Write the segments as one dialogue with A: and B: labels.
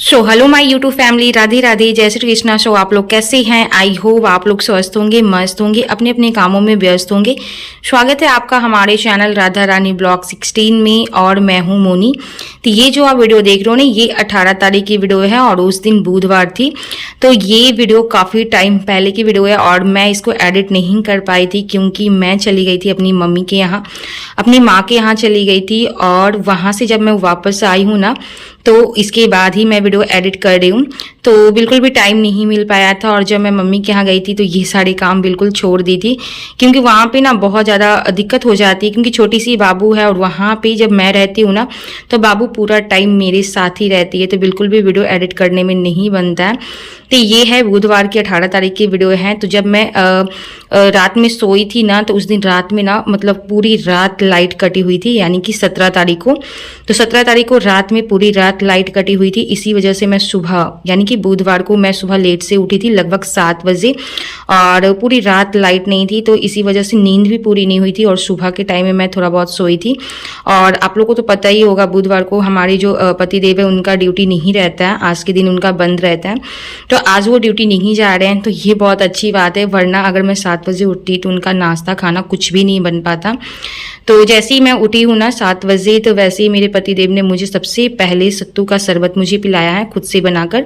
A: So hello my YouTube family, Radhe Radhe, जय श्री कृष्णा। सो आप लोग कैसे हैं? आई होप आप लोग स्वस्थ होंगे, मस्त होंगे, अपने अपने कामों में व्यस्त होंगे। स्वागत है आपका हमारे चैनल राधा रानी ब्लॉग 16 में और मैं हूं मोनी। तो ये जो आप वीडियो देख रहे हो ना, ये 18 तारीख की वीडियो है और उस दिन बुधवार थी। तो ये वीडियो काफ़ी टाइम पहले की वीडियो है और मैं इसको एडिट नहीं कर पाई थी क्योंकि मैं चली गई थी अपनी मम्मी के यहाँ, अपनी माँ के यहाँ चली गई थी। और वहाँ से जब मैं वापस आई हूँ ना, तो इसके बाद ही मैं वीडियो एडिट कर रही हूँ। तो बिल्कुल भी टाइम नहीं मिल पाया था। और जब मैं मम्मी के यहाँ गई थी तो ये सारे काम बिल्कुल छोड़ दी थी क्योंकि वहाँ पे ना बहुत ज़्यादा दिक्कत हो जाती है क्योंकि छोटी सी बाबू है। और वहाँ पे जब मैं रहती हूँ ना तो बाबू पूरा टाइम मेरे साथ ही रहती है, तो बिल्कुल भी वीडियो एडिट करने में नहीं बनता है। तो ये है बुधवार की 18 तारीख की वीडियो है। तो जब मैं रात में सोई थी ना, तो उस दिन रात में ना मतलब पूरी रात लाइट कटी हुई थी, यानी कि 17 तारीख को। तो 17 तारीख को रात में पूरी रात लाइट कटी हुई थी। इसी वजह से मैं सुबह, यानी कि बुधवार को मैं सुबह लेट से उठी थी, लगभग 7 बजे, और पूरी रात लाइट नहीं थी। तो इसी वजह से नींद भी पूरी नहीं हुई थी और सुबह के टाइम में मैं थोड़ा बहुत सोई थी। और आप लोगों को तो पता ही होगा, बुधवार को हमारे जो पतिदेव है उनका ड्यूटी नहीं रहता है, आज के दिन उनका बंद रहता है। तो आज वो ड्यूटी नहीं जा रहे हैं, तो ये बहुत अच्छी बात है। वरना अगर मैं 7 बजे उठती तो उनका नाश्ता खाना कुछ भी नहीं बन पाता। तो जैसे ही मैं उठी हूँ ना 7 बजे, तो वैसे ही मेरे पतिदेव ने मुझे सबसे पहले सत्तू का शरबत मुझे पिलाया है, खुद से बनाकर।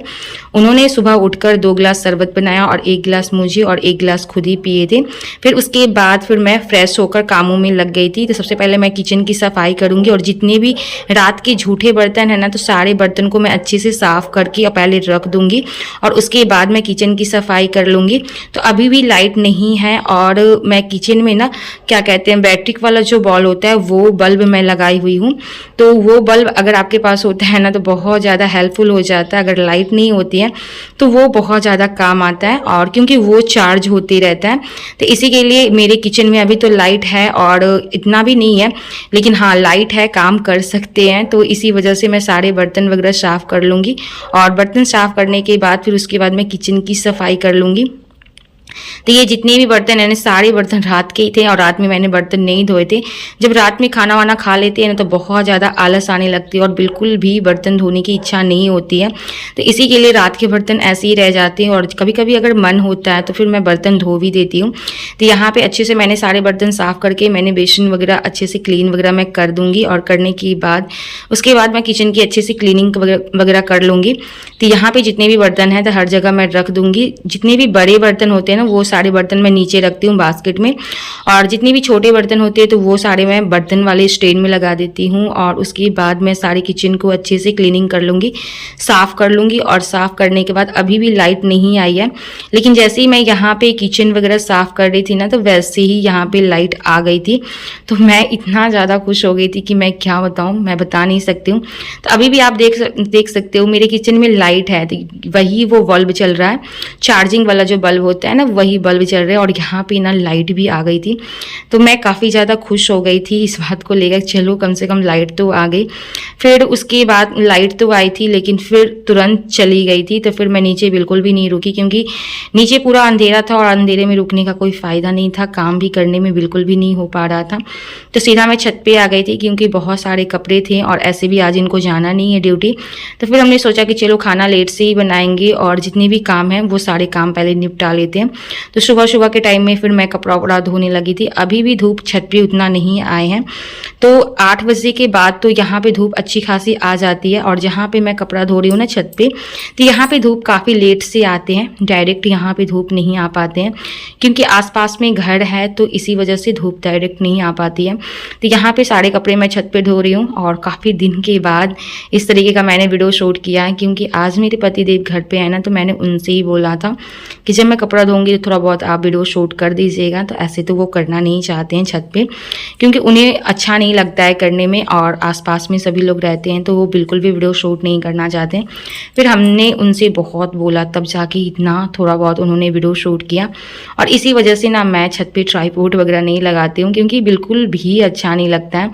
A: उन्होंने सुबह उठकर 2 गिलास शरबत बनाया और 1 गिलास मुझे और 1 गिलास खुद ही पिए थे। फिर उसके बाद मैं फ्रेश होकर कामों में लग गई थी। तो सबसे पहले मैं किचन की सफाई करूँगी और जितने भी रात के झूठे बर्तन है ना, तो सारे बर्तन को मैं अच्छे से साफ करके पहले रख दूँगी और उसके बाद मैं किचन की सफाई कर लूँगी। तो अभी भी लाइट नहीं है और मैं किचन में ना, क्या कहते हैं, बैटरी वाला जो बल्ब होता है वो बल्ब मैं लगाई हुई हूँ। तो वो बल्ब अगर आपके पास होता है ना तो बहुत ज़्यादा हेल्पफुल हो जाता है। अगर लाइट नहीं होती है तो वो बहुत ज़्यादा काम आता है, और क्योंकि वो चार्ज होते रहता है। तो इसी के लिए मेरे किचन में अभी तो लाइट है और इतना भी नहीं है, लेकिन हाँ लाइट है, काम कर सकते हैं। तो इसी वजह से मैं सारे बर्तन वगैरह साफ़ कर लूँगी और बर्तन साफ़ करने के बाद फिर उसके बाद मैं किचन की सफाई कर लूँगी। तो ये जितने भी बर्तन हैं, सारे बर्तन रात के ही थे और रात में मैंने बर्तन नहीं धोए थे। जब रात में खाना वाना खा लेते हैं ना तो बहुत ज़्यादा आलस आने लगती है और बिल्कुल भी बर्तन धोने की इच्छा नहीं होती है। तो इसी के लिए रात के बर्तन ऐसे ही रह जाते हैं और कभी कभी अगर मन होता है तो फिर मैं बर्तन धो भी देती हूँ। तो यहाँ पर अच्छे से मैंने सारे बर्तन साफ़ करके मैंने बेसिन वगैरह अच्छे से क्लीन वगैरह मैं कर दूँगी। और करने के बाद उसके बाद मैं किचन की अच्छे से क्लीनिंग वगैरह कर लूँगी। तो यहाँ पर जितने भी बर्तन हैं तो हर जगह मैं रख दूँगी। जितने भी बड़े बर्तन होते हैं ना वो सारे बर्तन मैं नीचे रखती हूँ बास्केट में, और जितने भी छोटे बर्तन होते हैं तो वो सारे मैं बर्तन वाले स्टैंड में लगा देती हूँ। और उसके बाद मैं सारे किचन को अच्छे से क्लीनिंग कर लूँगी, साफ़ कर लूँगी। और साफ़ करने के बाद अभी भी लाइट नहीं आई है, लेकिन जैसे ही मैं यहाँ पे किचन वगैरह साफ़ कर रही थी ना तो वैसे ही यहाँ पे लाइट आ गई थी। तो मैं इतना ज़्यादा खुश हो गई थी कि मैं क्या बताऊँ, मैं बता नहीं सकती हूँ। तो अभी भी आप देख सकते हो मेरे किचन में लाइट है, तो वही वो बल्ब चल रहा है, चार्जिंग वाला जो बल्ब होता है ना वही बल्ब चल रहे हैं। और यहाँ पे ना लाइट भी आ गई थी, तो मैं काफ़ी ज़्यादा खुश हो गई थी इस बात को लेकर, चलो कम से कम लाइट तो आ गई। फिर उसके बाद लाइट तो आई थी लेकिन फिर तुरंत चली गई थी। तो फिर मैं नीचे बिल्कुल भी नहीं रुकी क्योंकि नीचे पूरा अंधेरा था और अंधेरे में रुकने का कोई फ़ायदा नहीं था, काम भी करने में बिल्कुल भी नहीं हो पा रहा था। तो सीधा मैं छत पर आ गई थी क्योंकि बहुत सारे कपड़े थे और ऐसे भी आज इनको जाना नहीं है ड्यूटी। तो फिर हमने सोचा कि चलो खाना लेट से ही बनाएंगे और जितने भी काम हैं वो सारे काम पहले निपटा लेते हैं। तो सुबह सुबह के टाइम में फिर मैं कपड़ा वपड़ा धोने लगी थी। अभी भी धूप छत पे उतना नहीं आए हैं, तो 8 बजे के बाद तो यहाँ पे धूप अच्छी खासी आ जाती है। और जहाँ पे मैं कपड़ा धो रही हूँ ना छत पे, तो यहाँ पे धूप काफ़ी लेट से आते हैं, डायरेक्ट यहाँ पे धूप नहीं आ पाते हैं क्योंकि आसपास में घर है, तो इसी वजह से धूप डायरेक्ट नहीं आ पाती है। तो यहाँ पे सारे कपड़े मैं छत पे धो रही हूँ और काफ़ी दिन के बाद इस तरीके का मैंने वीडियो शूट किया है क्योंकि आज मेरे पतिदेव घर पे है ना, तो मैंने उनसे ही बोला था कि जब मैं कपड़ा धोऊंगी तो थोड़ा बहुत आप वीडियो शूट कर दीजिएगा। तो ऐसे तो वो करना नहीं चाहते हैं छत पे क्योंकि उन्हें अच्छा नहीं लगता है करने में, और आसपास में सभी लोग रहते हैं तो वो बिल्कुल भी वीडियो शूट नहीं करना चाहते हैं। फिर हमने उनसे बहुत बोला तब जाके इतना थोड़ा बहुत उन्होंने वीडियो शूट किया। और इसी वजह से ना मैं छत पे ट्राइपॉड वगैरह नहीं लगाती हूँ क्योंकि बिल्कुल भी अच्छा नहीं लगता है।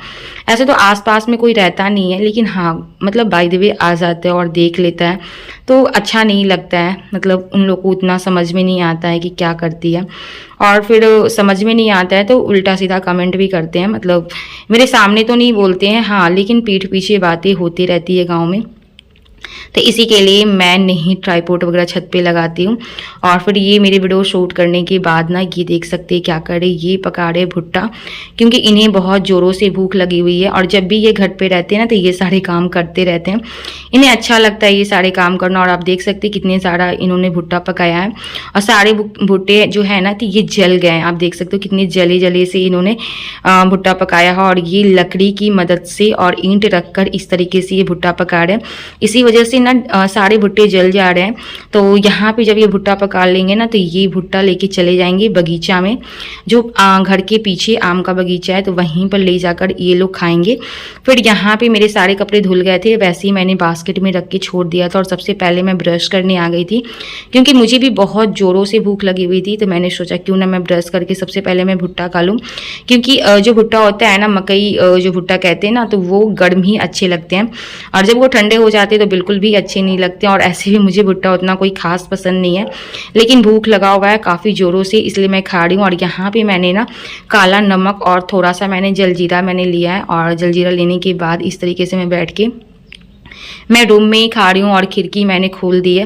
A: ऐसे तो आसपास में कोई रहता नहीं है, लेकिन हाँ मतलब बाय द वे आ जाता है और देख लेता है तो अच्छा नहीं लगता है। मतलब उन लोग को उतना समझ में नहीं आता है कि क्या करती है, और फिर समझ में नहीं आता है तो उल्टा सीधा कमेंट भी करते हैं। मतलब मेरे सामने तो नहीं बोलते हैं हाँ, लेकिन पीठ पीछे बातें होती रहती है गाँव में। तो इसी के लिए मैं नहीं ट्राइपॉड वगैरह छत पे लगाती हूँ। और फिर ये मेरे वीडियो शूट करने के बाद ना ये देख सकते हैं क्या करे, ये पका रहे भुट्टा, क्योंकि इन्हें बहुत ज़ोरों से भूख लगी हुई है। और जब भी ये घर पे रहते हैं ना तो ये सारे काम करते रहते हैं, इन्हें अच्छा लगता है ये सारे काम करना। और आप देख सकते हैं कितने सारा इन्होंने भुट्टा पकाया है, और सारे भुट्टे जो है ना तो ये जल गए हैं। आप देख सकते हो कितने जले जले से इन्होंने भुट्टा पकाया है। और ये लकड़ी की मदद से और ईंट रखकर इस तरीके से ये भुट्टा पका रहे हैं, इसी वजह से ना सारे भुट्टे जल जा रहे हैं। तो यहाँ पे जब ये भुट्टा पका लेंगे ना तो ये भुट्टा लेके चले जाएंगे बगीचा में, जो घर के पीछे आम का बगीचा है, तो वहीं पर ले जाकर ये लोग खाएंगे। फिर यहाँ पे मेरे सारे कपड़े धुल गए थे, वैसे ही मैंने बास्केट में रख के छोड़ दिया था। और सबसे पहले मैं ब्रश करने आ गई थी, क्योंकि मुझे भी बहुत ज़ोरों से भूख लगी हुई थी। तो मैंने सोचा क्यों ना मैं ब्रश करके सबसे पहले मैं भुट्टा खा लूँ, क्योंकि जो भुट्टा होता है ना, मकई जो भुट्टा कहते हैं ना, तो वो गर्म ही अच्छे लगते हैं, और जब वो ठंडे हो जाते हैं तो बिल्कुल भी अच्छे नहीं लगते। और ऐसे भी मुझे भुट्टा उतना कोई खास पसंद नहीं है, लेकिन भूख लगा हुआ है काफ़ी ज़ोरों से, इसलिए मैं खा रही हूँ। और यहाँ पे मैंने ना काला नमक और थोड़ा सा मैंने जलजीरा मैंने लिया है, और जलजीरा लेने के बाद इस तरीके से मैं बैठ के मैं रूम में ही खा रही हूँ। और खिड़की मैंने खोल दी है,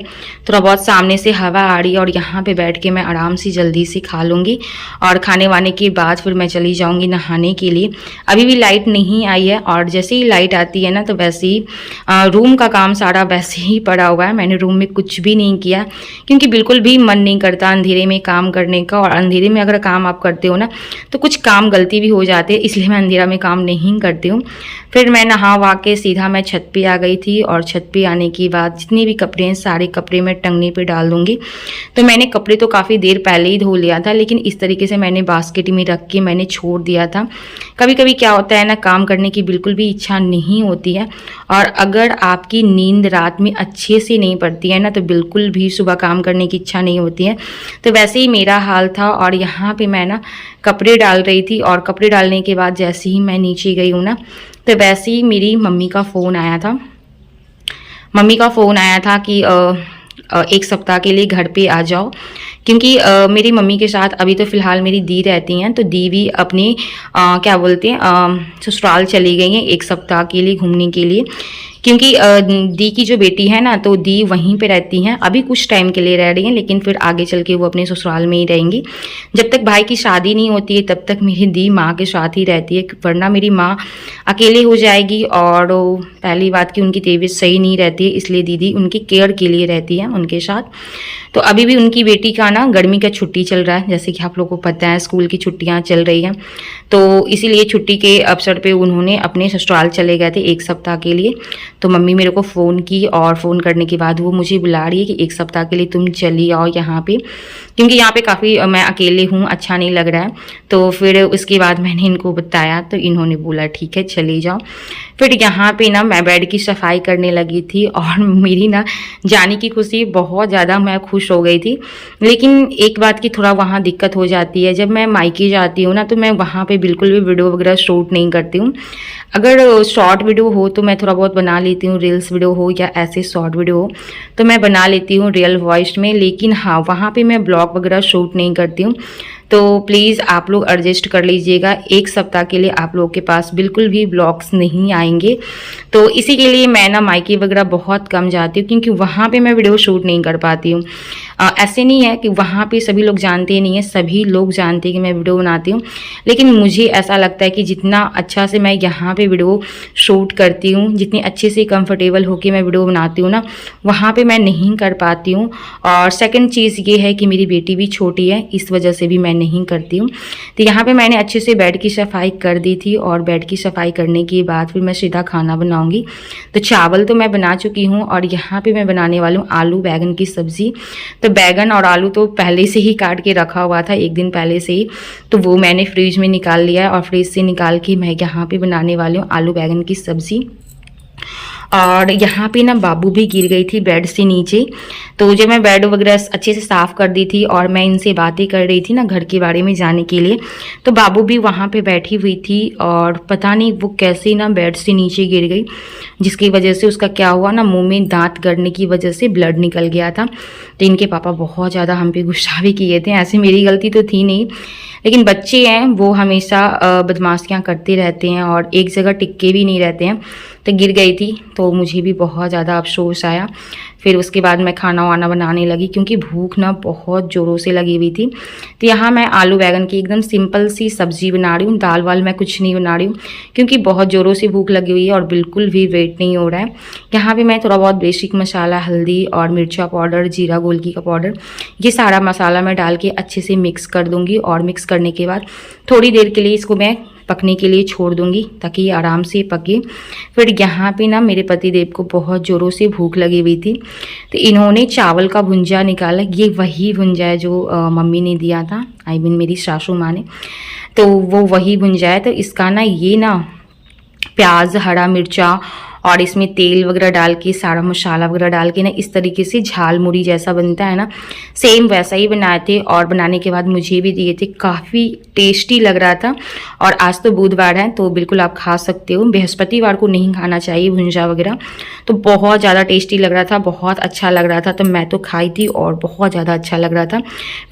A: थोड़ा बहुत सामने से हवा आ रही है, और यहाँ पे बैठ के मैं आराम से जल्दी से खा लूँगी। और खाने वाने के बाद फिर मैं चली जाऊँगी नहाने के लिए। अभी भी लाइट नहीं आई है, और जैसे ही लाइट आती है ना तो वैसे ही रूम का काम सारा वैसे ही पड़ा हुआ है। मैंने रूम में कुछ भी नहीं किया, क्योंकि बिल्कुल भी मन नहीं करता अंधेरे में काम करने का। और अंधेरे में अगर काम आप करते हो ना तो कुछ काम गलती भी हो जाते हैं, इसलिए मैं अंधेरा में काम नहीं करती हूँ। फिर मैं नहा वहा के सीधा मैं छत पे आ गई थी, और छत पे आने के बाद जितने भी कपड़े हैं सारे कपड़े मैं टंगने पे डाल दूँगी। तो मैंने कपड़े तो काफ़ी देर पहले ही धो लिया था, लेकिन इस तरीके से मैंने बास्केट में रख के मैंने छोड़ दिया था। कभी कभी क्या होता है ना, काम करने की बिल्कुल भी इच्छा नहीं होती है, और अगर आपकी नींद रात में अच्छे से नहीं पड़ती है ना तो बिल्कुल भी सुबह काम करने की इच्छा नहीं होती है। तो वैसे ही मेरा हाल था। और यहाँ पे मैं ना कपड़े डाल रही थी, और कपड़े डालने के बाद जैसे ही मैं नीचे गई हूँ ना तो वैसे ही मेरी मम्मी का फ़ोन आया था। मम्मी का फ़ोन आया था कि एक सप्ताह के लिए घर पे आ जाओ, क्योंकि मेरी मम्मी के साथ अभी तो फ़िलहाल मेरी दी रहती हैं, तो दी भी अपने क्या बोलते हैं ससुराल चली गई हैं एक सप्ताह के लिए घूमने के लिए। क्योंकि दी की जो बेटी है ना तो दी वहीं पे रहती हैं, अभी कुछ टाइम के लिए रह रही हैं, लेकिन फिर आगे चल के वो अपने ससुराल में ही रहेंगी। जब तक भाई की शादी नहीं होती है तब तक मेरी दी माँ के साथ ही रहती है, वरना मेरी माँ अकेले हो जाएगी। और पहली बात कि उनकी तबीयत सही नहीं रहती है, इसलिए दीदी उनकी केयर के लिए रहती है उनके साथ। तो अभी भी उनकी बेटी का ना गर्मी का छुट्टी चल रहा है, जैसे कि आप लोगों को पता है स्कूल की छुट्टियां चल रही हैं, तो इसीलिए छुट्टी के अवसर पे उन्होंने अपने ससुराल चले गए थे एक सप्ताह के लिए। तो मम्मी मेरे को फ़ोन की, और फ़ोन करने के बाद वो मुझे बुला रही है कि एक सप्ताह के लिए तुम चली आओ यहाँ पे, क्योंकि यहाँ पे काफ़ी मैं अकेले हूँ, अच्छा नहीं लग रहा है। तो फिर उसके बाद मैंने इनको बताया, तो इन्होंने बोला ठीक है चली जाओ। फिर यहाँ पे ना मैं बेड की सफाई करने लगी थी, और मेरी ना जाने की खुशी बहुत ज़्यादा मैं खुश हो गई थी। लेकिन एक बात की थोड़ा वहाँ दिक्कत हो जाती है, जब मैं मायके जाती हूँ ना तो मैं वहाँ पे बिल्कुल भी वीडियो वगैरह शूट नहीं करती हूँ। अगर शॉर्ट वीडियो हो तो मैं थोड़ा बहुत बना लेती हूँ, रील्स वीडियो हो या ऐसे शॉर्ट वीडियो हो तो मैं बना लेती हूँ रियल वॉइस में, लेकिन हाँ वहाँ पे मैं ब्लॉग वगैरह शूट नहीं करती हूँ। तो प्लीज़ आप लोग एडजस्ट कर लीजिएगा, एक सप्ताह के लिए आप लोगों के पास बिल्कुल भी ब्लॉग्स नहीं आएंगे। तो इसी के लिए मैं ना मायके वगैरह बहुत कम जाती हूँ, क्योंकि वहाँ पे मैं वीडियो शूट नहीं कर पाती हूँ। ऐसे नहीं है कि वहाँ पे सभी लोग जानते नहीं हैं, सभी लोग जानते हैं कि मैं वीडियो बनाती हूँ, लेकिन मुझे ऐसा लगता है कि जितना अच्छा से मैं यहाँ पे वीडियो शूट करती हूँ, जितनी अच्छे से कंफर्टेबल होकर मैं वीडियो बनाती हूँ ना, वहाँ पे मैं नहीं कर पाती हूँ। और सेकंड चीज़ ये है कि मेरी बेटी भी छोटी है, इस वजह से भी मैं नहीं करती हूँ। तो यहाँ पे मैंने अच्छे से बेड की सफाई कर दी थी, और बेड की सफाई करने के बाद फिर मैं सीधा खाना बनाऊँगी। तो चावल तो मैं बना चुकी हूँ, और यहाँ पर मैं बनाने वाली हूँ आलू बैगन की सब्ज़ी। तो बैगन और आलू तो पहले से ही काट के रखा हुआ था, एक दिन पहले से ही, तो वो मैंने फ्रिज में निकाल लिया है, और फ्रिज से निकाल के मैं यहाँ पे बनाने वाली हूँ आलू बैगन की सब्ज़ी। और यहाँ पे ना बाबू भी गिर गई थी बेड से नीचे, तो जब मैं बेड वगैरह अच्छे से साफ़ कर दी थी और मैं इनसे बातें कर रही थी ना घर के बारे में जाने के लिए, तो बाबू भी वहाँ पे बैठी हुई थी, और पता नहीं वो कैसे ना बेड से नीचे गिर गई, जिसकी वजह से उसका क्या हुआ ना, मुंह में दांत गड़ने की वजह से ब्लड निकल गया था। तो इनके पापा बहुत ज़्यादा हम पे गुस्सा भी किए थे, ऐसे मेरी गलती तो थी नहीं, लेकिन बच्चे हैं वो हमेशा बदमाशियाँ करते रहते हैं और एक जगह टिक्के भी नहीं रहते हैं। तो गिर गई थी, तो तो मुझे भी बहुत ज़्यादा अफसोस आया। फिर उसके बाद मैं खाना वाना बनाने लगी क्योंकि भूख ना बहुत ज़ोरों से लगी हुई थी। तो यहाँ मैं आलू बैंगन की एकदम सिंपल सी सब्ज़ी बना रही हूँ, दाल वाल मैं कुछ नहीं बना रही हूँ क्योंकि बहुत ज़ोरों से भूख लगी हुई है और बिल्कुल भी वेट नहीं हो रहा है। यहाँ पे मैं थोड़ा बहुत बेसिक मसाला, हल्दी और मिर्चा पाउडर, जीरा गोलकी का पाउडर, ये सारा मसाला मैं डाल के अच्छे से मिक्स कर दूँगी। और मिक्स करने के बाद थोड़ी देर के लिए इसको मैं पकने के लिए छोड़ दूंगी ताकि ये आराम से पके। फिर यहाँ पे ना मेरे पति देव को बहुत ज़ोरों से भूख लगी हुई थी, तो इन्होंने चावल का भुंजा निकाला। ये वही भुंजा है जो मम्मी ने दिया था, आई मीन मेरी सासू माँ ने, तो वो वही भुंजा है। तो इसका ना ये ना प्याज, हरा मिर्चा और इसमें तेल वगैरह डाल के, सारा मसाला वगैरह डाल के ना इस तरीके से झाल मुड़ी जैसा बनता है ना, सेम वैसा ही बनाए थे। और बनाने के बाद मुझे भी दिए थे, काफ़ी टेस्टी लग रहा था। और आज तो बुधवार है तो बिल्कुल आप खा सकते हो, बृहस्पतिवार को नहीं खाना चाहिए भुंजा वगैरह। तो बहुत ज़्यादा टेस्टी लग रहा था, बहुत अच्छा लग रहा था, तो मैं तो खाई थी और बहुत ज़्यादा अच्छा लग रहा था।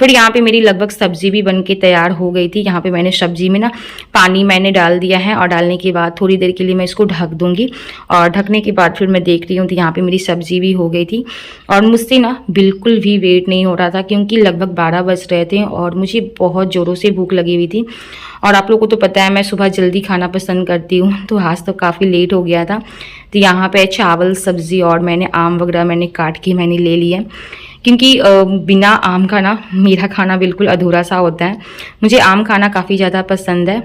A: फिर यहाँ पर मेरी लगभग सब्ज़ी भी बन के तैयार हो गई थी। यहाँ पर मैंने सब्ज़ी में ना पानी मैंने डाल दिया है और डालने के बाद थोड़ी देर के लिए मैं इसको ढक दूँगी। और ढकने के बाद फिर मैं देख रही हूँ तो यहाँ पे मेरी सब्ज़ी भी हो गई थी। और मुझसे ना बिल्कुल भी वेट नहीं हो रहा था क्योंकि लगभग 12 बज रहे थे और मुझे बहुत ज़ोरों से भूख लगी हुई थी। और आप लोगों को तो पता है मैं सुबह जल्दी खाना पसंद करती हूँ, तो आज तो काफ़ी लेट हो गया था। तो यहाँ पे चावल, सब्ज़ी और मैंने आम वगैरह मैंने काट के मैंने ले लिया क्योंकि बिना आम का ना मेरा खाना बिल्कुल अधूरा सा होता है। मुझे आम खाना काफ़ी ज़्यादा पसंद है।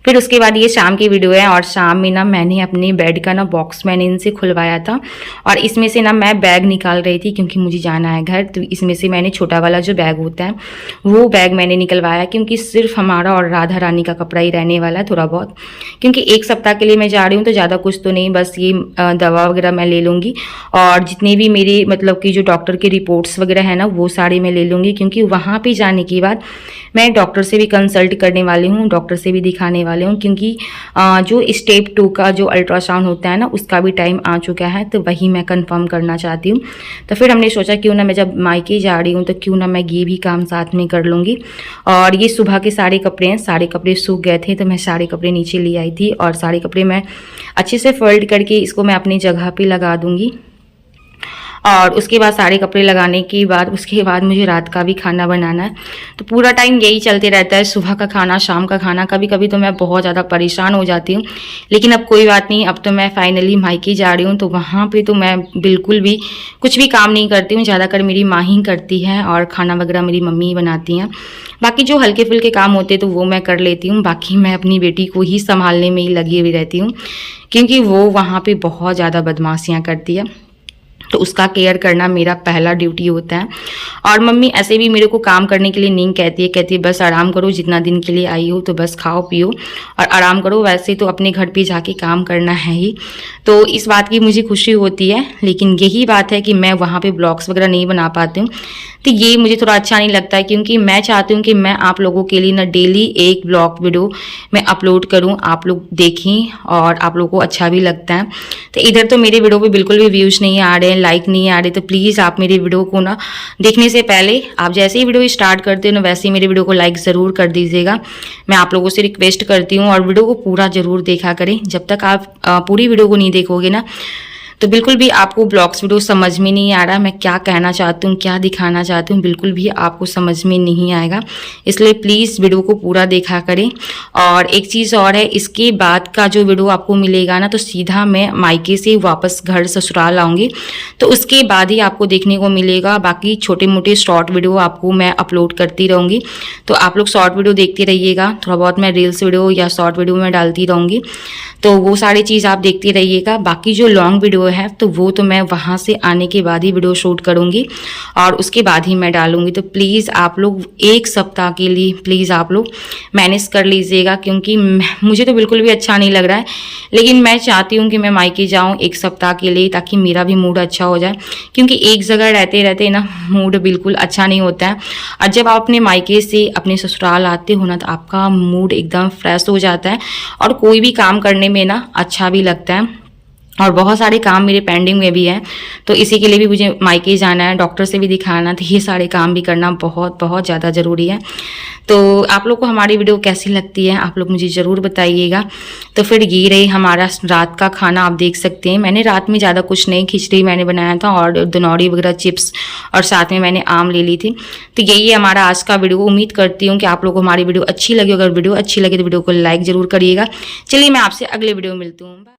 A: फिर उसके बाद ये शाम की वीडियो है और शाम में ना मैंने अपने बेड का ना बॉक्स मैंने इनसे खुलवाया था और इसमें से ना मैं बैग निकाल रही थी क्योंकि मुझे जाना है घर। तो इसमें से मैंने छोटा वाला जो बैग होता है वो बैग मैंने निकलवाया क्योंकि सिर्फ हमारा और राधा रानी का कपड़ा ही रहने वाला है थोड़ा बहुत, क्योंकि 1 सप्ताह के लिए मैं जा रही हूँ तो ज़्यादा कुछ तो नहीं, बस ये दवा वगैरह मैं ले लूँगी और जितने भी मेरे मतलब कि जो डॉक्टर की रिपोर्ट्स वगैरह है ना वो सारी मैं ले लूँगी क्योंकि वहाँ पर जाने के बाद मैं डॉक्टर से भी कंसल्ट करने वाली हूँ, डॉक्टर से भी दिखाने वाली हूँ क्योंकि जो स्टेप 2 का जो अल्ट्रासाउंड होता है ना उसका भी टाइम आ चुका है, तो वही मैं कंफर्म करना चाहती हूँ। तो फिर हमने सोचा क्यों ना मैं जब मायके जा रही हूँ तो क्यों ना मैं ये भी काम साथ में कर लूँगी। और ये सुबह के सारे कपड़े हैं, सारे कपड़े सूख गए थे तो मैं सारे कपड़े नीचे ले आई थी और सारे कपड़े मैं अच्छे से फोल्ड करके इसको मैं अपनी जगह पर लगा दूँगी। और उसके बाद सारे कपड़े लगाने के बाद उसके बाद मुझे रात का भी खाना बनाना है, तो पूरा टाइम यही चलते रहता है, सुबह का खाना, शाम का खाना। कभी कभी तो मैं बहुत ज़्यादा परेशान हो जाती हूँ, लेकिन अब कोई बात नहीं, अब तो मैं फाइनली मायके जा रही हूँ तो वहाँ पे तो मैं बिल्कुल भी कुछ भी काम नहीं करती हूँ, ज़्यादातर मेरी माँ ही करती है और खाना वगैरह मेरी मम्मी ही बनाती हैं। बाकी जो हल्के फुल्के काम होते हैं तो वो मैं कर लेती हूँ, बाकी मैं अपनी बेटी को ही संभालने में ही लगी हुई रहती हूँ क्योंकि वो वहाँ पर बहुत ज़्यादा बदमाशियाँ करती है, तो उसका केयर करना मेरा पहला ड्यूटी होता है। और मम्मी ऐसे भी मेरे को काम करने के लिए नहीं कहती है बस आराम करो, जितना दिन के लिए आई हो तो बस खाओ पियो और आराम करो, वैसे तो अपने घर पे जाके काम करना है ही। तो इस बात की मुझे खुशी होती है, लेकिन यही बात है कि मैं वहाँ पे ब्लॉग्स वगैरह नहीं बना पाती हूँ, तो ये मुझे थोड़ा अच्छा नहीं लगता है क्योंकि मैं चाहती हूँ कि मैं आप लोगों के लिए ना डेली एक ब्लॉग वीडियो मैं अपलोड करूँ, आप लोग देखें और आप लोगों को अच्छा भी लगता है। तो इधर तो मेरे वीडियो पे बिल्कुल भी व्यूज़ नहीं आ रहे हैं, लाइक नहीं आ रहे, तो प्लीज़ आप मेरे वीडियो को ना देखने से पहले आप जैसे ही वीडियो स्टार्ट करते हो ना वैसे ही मेरे वीडियो को लाइक ज़रूर कर दीजिएगा। मैं आप लोगों से रिक्वेस्ट करती हूँ और वीडियो को पूरा ज़रूर देखा करें। जब तक आप पूरी वीडियो को नहीं देखोगे ना तो बिल्कुल भी आपको ब्लॉग्स वीडियो समझ में नहीं आ रहा, मैं क्या कहना चाहती हूँ, क्या दिखाना चाहती हूँ, बिल्कुल भी आपको समझ में नहीं आएगा। इसलिए प्लीज़ वीडियो को पूरा देखा करें। और एक चीज़ और है, इसके बाद का जो वीडियो आपको मिलेगा ना तो सीधा मैं मायके से वापस घर ससुराल आऊँगी, तो उसके बाद ही आपको देखने को मिलेगा। बाकी छोटे मोटे शॉर्ट वीडियो आपको मैं अपलोड करती रहूँगी, तो आप लोग शॉर्ट वीडियो देखते रहिएगा। थोड़ा बहुत मैं रील्स वीडियो या शॉर्ट वीडियो में डालती रहूँगी, तो वो सारी चीज़ आप देखते रहिएगा। बाकी जो लॉन्ग वीडियो है तो वो तो मैं वहाँ से आने के बाद ही वीडियो शूट करूँगी और उसके बाद ही मैं डालूँगी। तो प्लीज़ आप लोग 1 सप्ताह के लिए प्लीज़ आप लोग मैनेज कर लीजिएगा क्योंकि मुझे तो बिल्कुल भी अच्छा नहीं लग रहा है, लेकिन मैं चाहती हूँ कि मैं मायके जाऊँ 1 सप्ताह के लिए ताकि मेरा भी मूड अच्छा हो जाए, क्योंकि एक जगह रहते रहते ना मूड बिल्कुल अच्छा नहीं होता है। और जब आप अपने मायके से अपने ससुराल आते हो ना तो आपका मूड एकदम फ्रेश हो जाता है और कोई भी काम करने में ना अच्छा भी लगता है। और बहुत सारे काम मेरे पेंडिंग में भी हैं, तो इसी के लिए भी मुझे मायके जाना है, डॉक्टर से भी दिखाना, तो ये सारे काम भी करना बहुत बहुत ज़्यादा ज़रूरी है। तो आप लोग को हमारी वीडियो कैसी लगती है आप लोग मुझे ज़रूर बताइएगा। तो फिर ये रही हमारा रात का खाना, आप देख सकते हैं मैंने रात में ज़्यादा कुछ नहीं, खिचड़ी मैंने बनाया था और दनौरी वगैरह चिप्स, और साथ में मैंने आम ले ली थी। तो यही है हमारा आज का वीडियो। उम्मीद करती हूँ कि आप लोग को हमारी वीडियो अच्छी लगी। अगर वीडियो अच्छी लगी तो वीडियो को लाइक ज़रूर करिएगा। चलिए मैं आपसे अगले वीडियो में मिलती हूँ।